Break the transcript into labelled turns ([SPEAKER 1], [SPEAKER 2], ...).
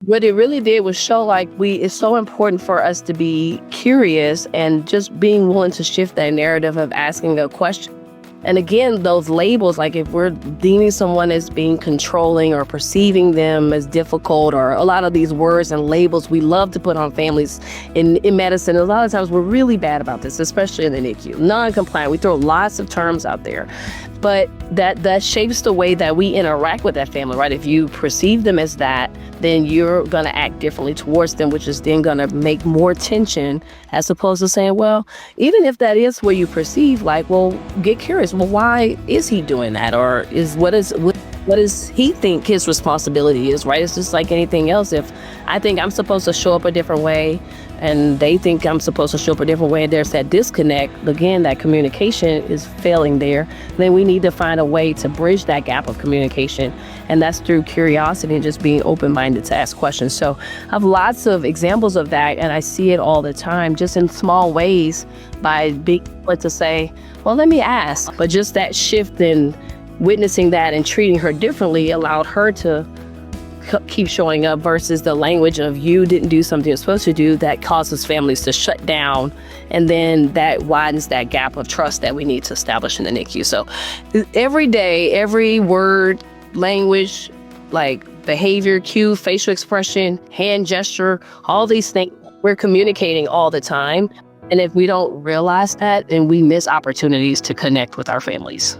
[SPEAKER 1] What it really did was show like it's so important for us to be curious and just being willing to shift that narrative of asking a question. And again, those labels, like if we're deeming someone as being controlling or perceiving them as difficult, or a lot of these words and labels we love to put on families in medicine, a lot of times we're really bad about this, especially in the NICU. Non-compliant, we throw lots of terms out there. But that shapes the way that we interact with that family, right? If you perceive them as that, then you're going to act differently towards them, which is then going to make more tension, as opposed to saying, well, even if that is where you perceive, like, well, get curious. Well, why is he doing that? Or what does he think his responsibility is, right? It's just like anything else. If I think I'm supposed to show up a different way and they think I'm supposed to show up a different way, and there's that disconnect, again, that communication is failing there, then we need to find a way to bridge that gap of communication. And that's through curiosity and just being open-minded to ask questions. So I have lots of examples of that, and I see it all the time, just in small ways, by being able to say, well, let me ask. But just that shift in witnessing that and treating her differently allowed her to keep showing up, versus the language of you didn't do something you're supposed to do that causes families to shut down. And then that widens that gap of trust that we need to establish in the NICU. So every day, every word, language, like behavior, cue, facial expression, hand gesture, all these things, we're communicating all the time. And if we don't realize that, then we miss opportunities to connect with our families.